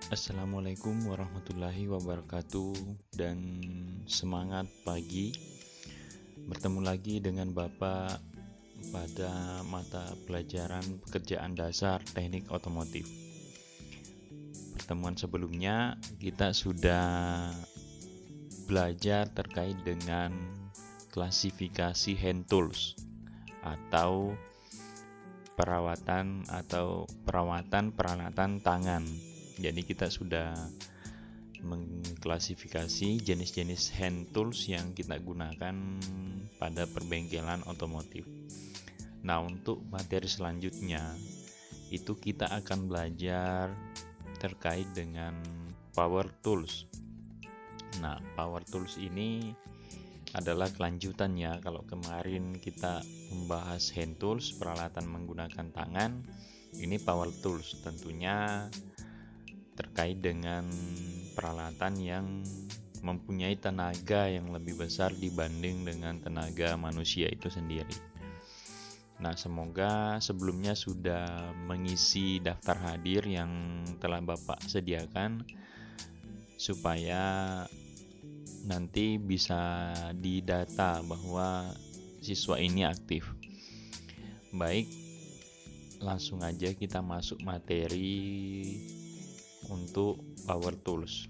Assalamualaikum warahmatullahi wabarakatuh dan semangat pagi. Bertemu lagi dengan Bapak pada mata pelajaran pekerjaan dasar teknik otomotif. Pertemuan sebelumnya kita sudah belajar terkait dengan klasifikasi hand tools atau perawatan peralatan tangan. Jadi kita sudah mengklasifikasi jenis-jenis hand tools yang kita gunakan pada perbengkelan otomotif. Nah, untuk materi selanjutnya itu kita akan belajar terkait dengan power tools. Nah, power tools ini adalah kelanjutannya. Kalau kemarin kita membahas hand tools, peralatan menggunakan tangan, ini power tools tentunya terkait dengan peralatan yang mempunyai tenaga yang lebih besar dibanding dengan tenaga manusia itu sendiri. Nah, semoga sebelumnya sudah mengisi daftar hadir yang telah Bapak sediakan supaya nanti bisa didata bahwa siswa ini aktif. Baik, langsung aja kita masuk materi untuk power tools.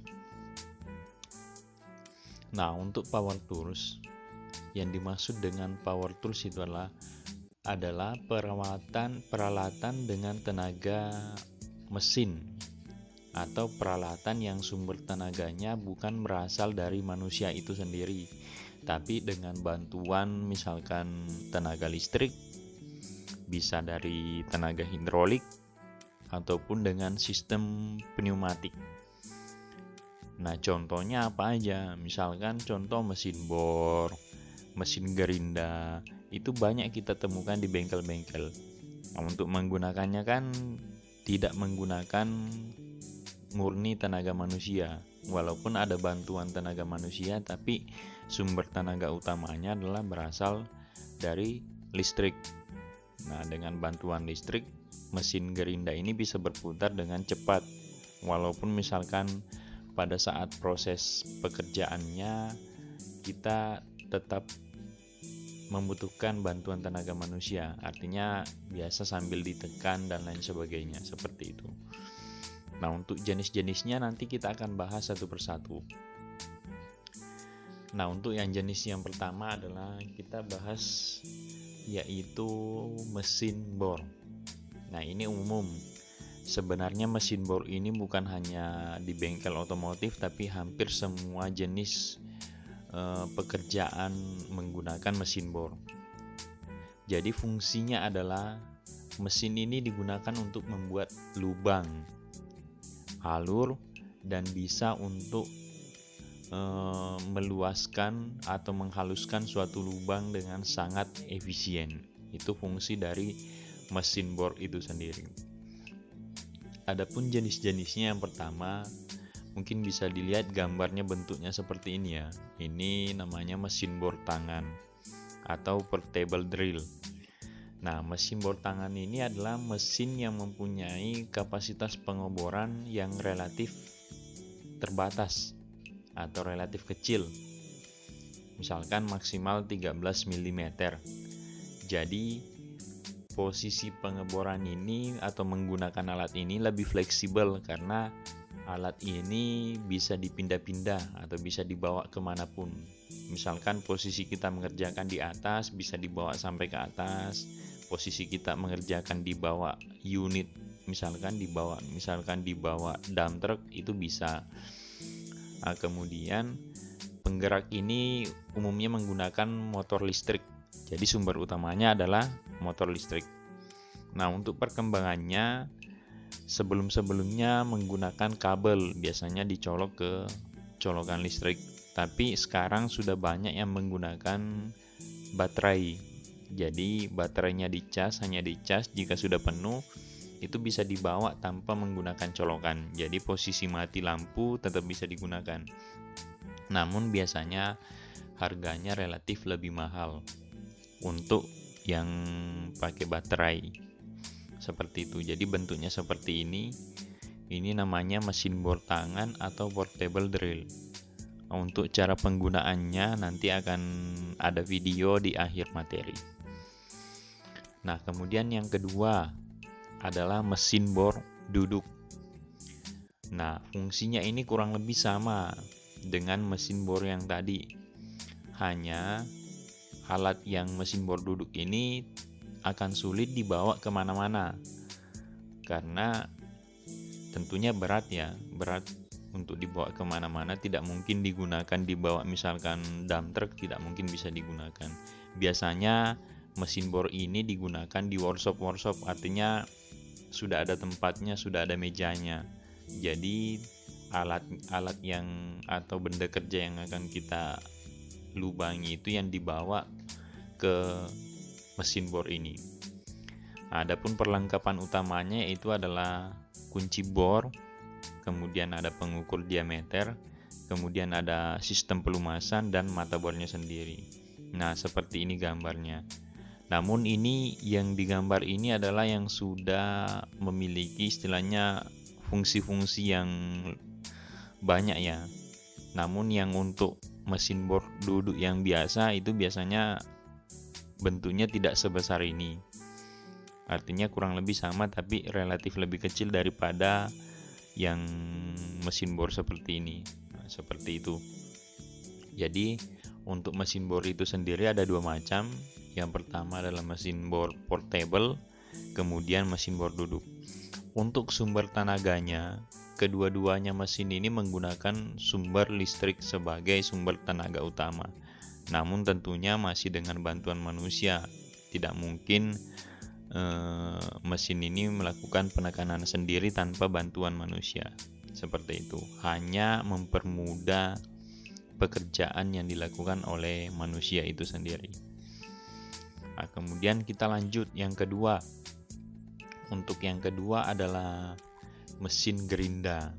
Nah, untuk power tools, yang dimaksud dengan power tools itu adalah peralatan dengan tenaga mesin atau peralatan yang sumber tenaganya bukan berasal dari manusia itu sendiri, tapi dengan bantuan misalkan tenaga listrik, bisa dari tenaga hidrolik, ataupun dengan sistem pneumatik. Nah, contohnya apa aja? Misalkan contoh mesin bor, mesin gerinda, itu banyak kita temukan di bengkel-bengkel. Nah, untuk menggunakannya kan tidak menggunakan murni tenaga manusia. Walaupun ada bantuan tenaga manusia, tapi sumber tenaga utamanya adalah berasal dari listrik. Nah, dengan bantuan listrik, mesin gerinda ini bisa berputar dengan cepat. Walaupun misalkan pada saat proses pekerjaannya kita tetap membutuhkan bantuan tenaga manusia, artinya biasa sambil ditekan dan lain sebagainya, seperti itu. Nah, untuk jenis-jenisnya nanti kita akan bahas satu persatu. Nah, untuk yang jenis yang pertama adalah kita bahas yaitu mesin bor. Nah, ini umum. Sebenarnya mesin bor ini bukan hanya di bengkel otomotif, tapi hampir semua jenis pekerjaan menggunakan mesin bor. Jadi fungsinya adalah mesin ini digunakan untuk membuat lubang, alur, dan bisa untuk meluaskan atau menghaluskan suatu lubang dengan sangat efisien. Itu fungsi dari mesin bor itu sendiri. Adapun jenis-jenisnya, yang pertama mungkin bisa dilihat gambarnya, bentuknya seperti ini ya. Ini namanya mesin bor tangan atau portable drill. Nah, mesin bor tangan ini adalah mesin yang mempunyai kapasitas pengeboran yang relatif terbatas atau relatif kecil. Misalkan maksimal 13 mm. Jadi posisi pengeboran ini atau menggunakan alat ini lebih fleksibel karena alat ini bisa dipindah-pindah atau bisa dibawa kemanapun. Misalkan posisi kita mengerjakan di atas, bisa dibawa sampai ke atas. Posisi kita mengerjakan di bawah unit, misalkan dibawa dump truck, itu bisa. Nah, kemudian penggerak ini umumnya menggunakan motor listrik. Jadi sumber utamanya adalah motor listrik. Nah, untuk perkembangannya, sebelum-sebelumnya menggunakan kabel, biasanya dicolok ke colokan listrik. Tapi sekarang sudah banyak yang menggunakan baterai. Jadi baterainya hanya dicas, jika sudah penuh itu bisa dibawa tanpa menggunakan colokan. Jadi posisi mati lampu tetap bisa digunakan. Namun biasanya harganya relatif lebih mahal untuk yang pakai baterai. Seperti itu. Jadi bentuknya seperti ini. Ini namanya mesin bor tangan atau portable drill. Untuk cara penggunaannya nanti akan ada video di akhir materi. Nah, kemudian yang kedua adalah mesin bor duduk. Nah, fungsinya ini kurang lebih sama dengan mesin bor yang tadi. Hanya alat yang mesin bor duduk ini akan sulit dibawa kemana-mana karena tentunya berat ya, berat untuk dibawa kemana-mana, tidak mungkin digunakan dibawa misalkan dump truck, tidak mungkin bisa digunakan. Biasanya mesin bor ini digunakan di workshop, artinya sudah ada tempatnya, sudah ada mejanya. Jadi alat yang atau benda kerja yang akan kita lubangi itu yang dibawa ke mesin bor ini. Adapun perlengkapan utamanya itu adalah kunci bor, kemudian ada pengukur diameter, kemudian ada sistem pelumasan dan mata bornya sendiri. Nah, seperti ini gambarnya. Namun ini yang digambar ini adalah yang sudah memiliki istilahnya fungsi-fungsi yang banyak ya. Namun yang untuk mesin bor duduk yang biasa itu biasanya bentuknya tidak sebesar ini. Artinya kurang lebih sama tapi relatif lebih kecil daripada yang mesin bor seperti ini. Nah, seperti itu. Jadi untuk mesin bor itu sendiri ada dua macam. Yang pertama adalah mesin bor portable, kemudian mesin bor duduk. Untuk sumber tenaganya, kedua-duanya mesin ini menggunakan sumber listrik sebagai sumber tenaga utama. Namun tentunya masih dengan bantuan manusia. Tidak mungkin mesin ini melakukan penekanan sendiri tanpa bantuan manusia. Seperti itu. Hanya mempermudah pekerjaan yang dilakukan oleh manusia itu sendiri. Nah, kemudian kita lanjut yang kedua. Untuk yang kedua adalah mesin gerinda.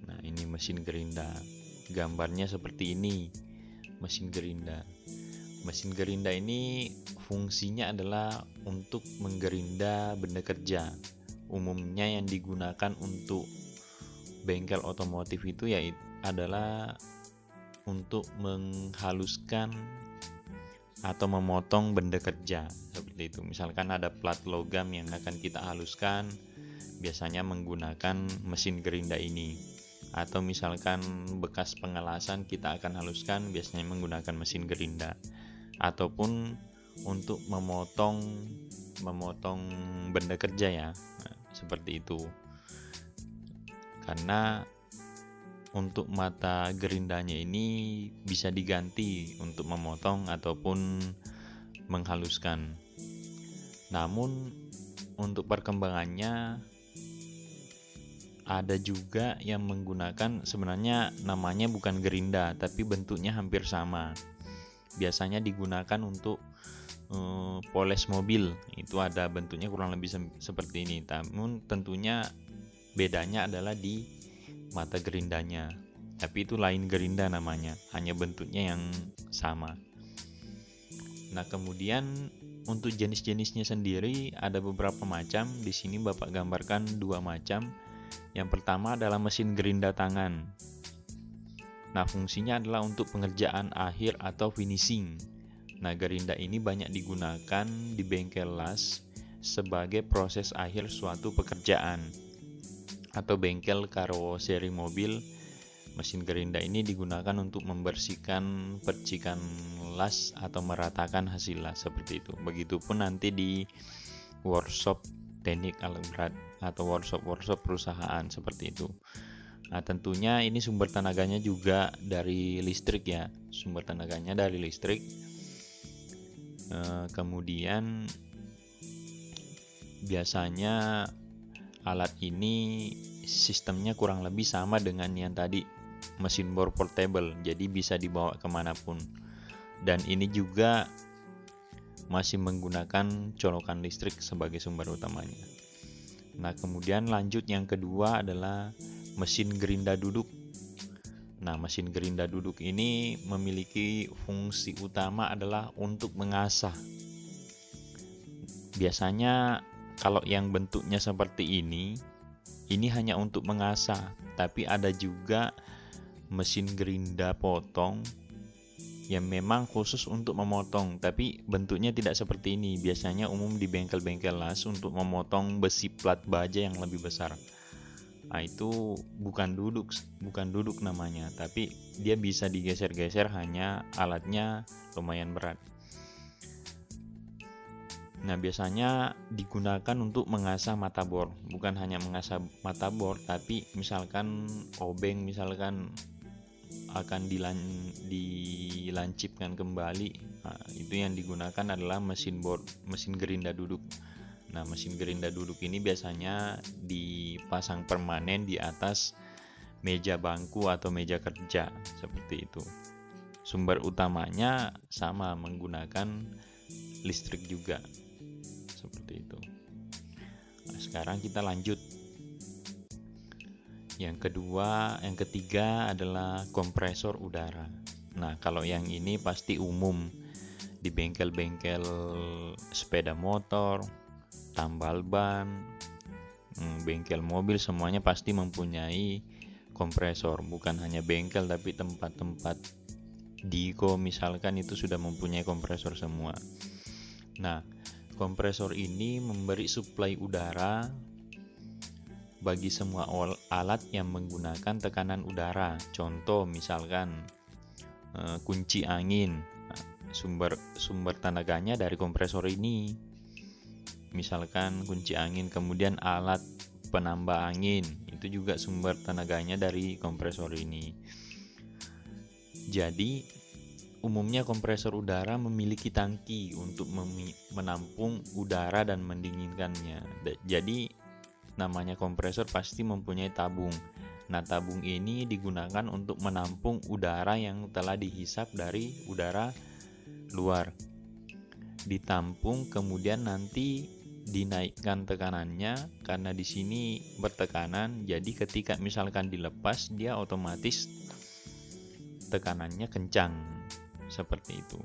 Nah, ini mesin gerinda. Gambarnya seperti ini. Mesin gerinda. Mesin gerinda ini fungsinya adalah untuk menggerinda benda kerja. Umumnya yang digunakan untuk bengkel otomotif itu ya adalah untuk menghaluskan atau memotong benda kerja seperti itu. Misalkan ada plat logam yang akan kita haluskan, biasanya menggunakan mesin gerinda ini. Atau misalkan bekas pengelasan kita akan haluskan, biasanya menggunakan mesin gerinda. Ataupun untuk memotong benda kerja ya. Nah, seperti itu. Karena untuk mata gerindanya ini bisa diganti untuk memotong ataupun menghaluskan. Namun untuk perkembangannya ada juga yang menggunakan, sebenarnya namanya bukan gerinda tapi bentuknya hampir sama. Biasanya digunakan untuk poles mobil, itu ada bentuknya kurang lebih seperti ini. Namun tentunya bedanya adalah di mata gerindanya, tapi itu lain gerinda namanya, hanya bentuknya yang sama. Nah, kemudian untuk jenis-jenisnya sendiri ada beberapa macam. Di sini Bapak gambarkan dua macam. Yang pertama adalah mesin gerinda tangan. Nah, fungsinya adalah untuk pengerjaan akhir atau finishing. Nah, gerinda ini banyak digunakan di bengkel las sebagai proses akhir suatu pekerjaan. Atau bengkel karoseri mobil, mesin gerinda ini digunakan untuk membersihkan percikan las atau meratakan hasil las seperti itu. Begitupun nanti di workshop teknik alat berat atau workshop perusahaan seperti itu. Nah, tentunya ini sumber tenaganya juga dari listrik ya, sumber tenaganya dari listrik. Kemudian biasanya alat ini sistemnya kurang lebih sama dengan yang tadi, mesin bor portable, jadi bisa dibawa kemanapun. Dan ini juga masih menggunakan colokan listrik sebagai sumber utamanya. Nah, kemudian lanjut yang kedua adalah mesin gerinda duduk. Nah, mesin gerinda duduk ini memiliki fungsi utama adalah untuk mengasah. Biasanya kalau yang bentuknya seperti ini, Ini hanya untuk mengasah, tapi ada juga mesin gerinda potong yang memang khusus untuk memotong, tapi bentuknya tidak seperti ini. Biasanya umum di bengkel-bengkel las untuk memotong besi plat baja yang lebih besar. Nah, itu bukan duduk namanya, tapi dia bisa digeser-geser, hanya alatnya lumayan berat. Nah, biasanya digunakan untuk mengasah mata bor, bukan hanya mengasah mata bor, tapi misalkan obeng misalkan akan dilancipkan kembali. Nah, itu yang digunakan adalah mesin gerinda duduk. Nah, mesin gerinda duduk ini biasanya dipasang permanen di atas meja bangku atau meja kerja, seperti itu. Sumber utamanya sama, menggunakan listrik juga, seperti itu. Nah, sekarang kita lanjut. Yang ketiga adalah kompresor udara. Nah, kalau yang ini pasti umum di bengkel-bengkel sepeda motor, tambal ban, bengkel mobil, semuanya pasti mempunyai kompresor. Bukan hanya bengkel, tapi tempat-tempat Diko misalkan itu sudah mempunyai kompresor semua. Nah, kompresor ini memberi suplai udara bagi semua alat yang menggunakan tekanan udara. Contoh misalkan kunci angin, sumber tenaganya dari kompresor ini. Misalkan kunci angin, kemudian alat penambah angin, itu juga sumber tenaganya dari kompresor ini. Jadi umumnya kompresor udara memiliki tangki untuk menampung udara dan mendinginkannya. Jadi namanya kompresor pasti mempunyai tabung. Nah, tabung ini digunakan untuk menampung udara yang telah dihisap dari udara luar. Ditampung, kemudian nanti dinaikkan tekanannya, karena di sini bertekanan. Jadi ketika misalkan dilepas, dia otomatis tekanannya kencang, seperti itu.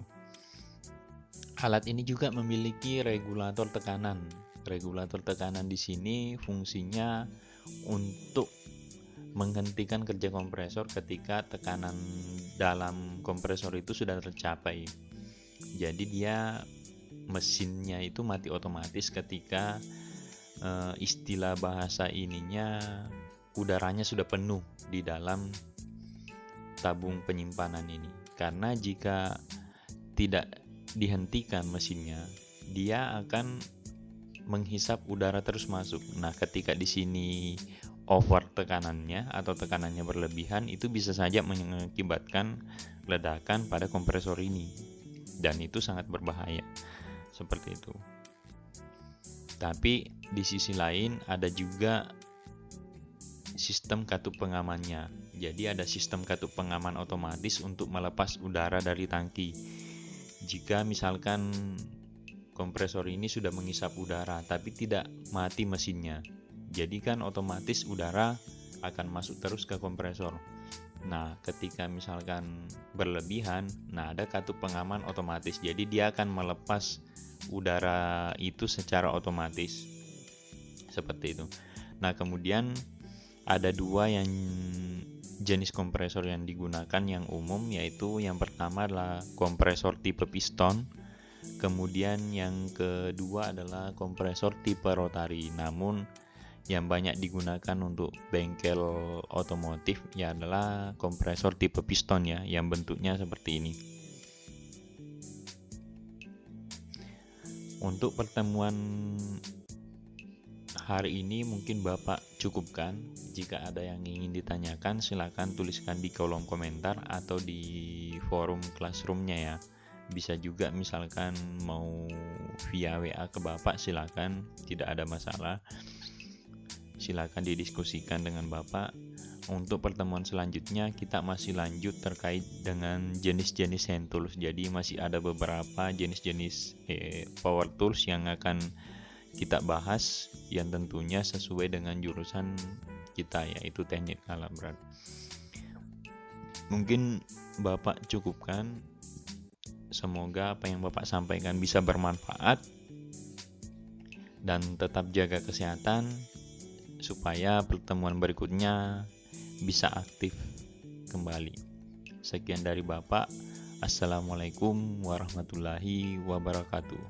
Alat ini juga memiliki regulator tekanan. Regulator tekanan di sini fungsinya untuk menghentikan kerja kompresor ketika tekanan dalam kompresor itu sudah tercapai. Jadi dia mesinnya itu mati otomatis ketika istilah bahasa ininya udaranya sudah penuh di dalam tabung penyimpanan ini. Karena jika tidak dihentikan mesinnya, dia akan menghisap udara terus masuk. Nah, ketika di sini over tekanannya atau tekanannya berlebihan, itu bisa saja mengakibatkan ledakan pada kompresor ini, dan itu sangat berbahaya, seperti itu. Tapi di sisi lain ada juga sistem katup pengamannya. Jadi ada sistem katup pengaman otomatis untuk melepas udara dari tangki. Jika misalkan kompresor ini sudah menghisap udara tapi tidak mati mesinnya, jadi kan otomatis udara akan masuk terus ke kompresor. Nah, ketika misalkan berlebihan, nah ada katup pengaman otomatis, jadi dia akan melepas udara itu secara otomatis, seperti itu. Nah, kemudian ada dua yang jenis kompresor yang digunakan yang umum, yaitu yang pertama adalah kompresor tipe piston. Kemudian yang kedua adalah kompresor tipe rotari. Namun yang banyak digunakan untuk bengkel otomotif ya adalah kompresor tipe piston ya, yang bentuknya seperti ini. Untuk pertemuan hari ini mungkin Bapak cukupkan. Jika ada yang ingin ditanyakan, silakan tuliskan di kolom komentar atau di forum Classroom-nya ya. Bisa juga misalkan mau via WA ke Bapak, silakan, tidak ada masalah. Silakan didiskusikan dengan Bapak. Untuk pertemuan selanjutnya kita masih lanjut terkait dengan jenis-jenis hand tools. Jadi masih ada beberapa jenis-jenis power tools yang akan kita bahas, yang tentunya sesuai dengan jurusan kita, yaitu teknik alat berat. Mungkin Bapak cukupkan. Semoga apa yang Bapak sampaikan bisa bermanfaat, dan tetap jaga kesehatan. supaya pertemuan berikutnya bisa aktif kembali. Sekian dari Bapak. Assalamualaikum warahmatullahi wabarakatuh.